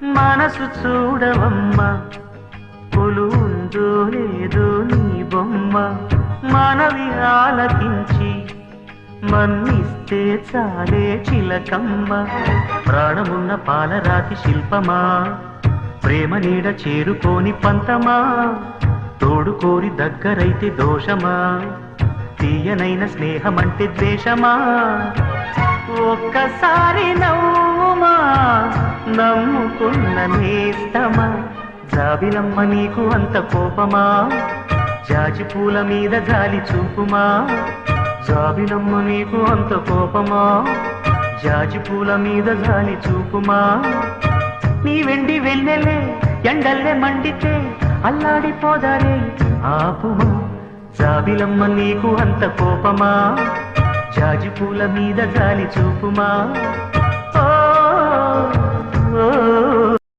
మనసు చూడవమ్మ కొలువుందో లేదో నీ బొమ్మ మనవి ఆలకించి మన్నిస్తే చాలే చిలకమ్మ ప్రాణమున్న పాలరాతి శిల్పమా ప్రేమ నీడ చేరుకోని పంతమా తోడు కోరి దగ్గరైతే దోషమా తీయనైన స్నేహమంటే ద్వేషమా ఒక్కసారి నవ్వుమా నమ్ముకున్న నేస్తమా జాబిలమ్మ నీకు అంత కోపమా జాజి పూల మీద గాలి చూపుమా జాబిలమ్మ నీకు అంత కోపమా జాజి పూల మీద గాలి చూపుమా నీ వెండి వెన్నెలే ఎండల్లే మండితే అల్లాడిపోదారే ఆపుమా జాబిలమ్మ నీకు అంత కోపమా జాజి పూల మీద గాలి చూపుమా ఓ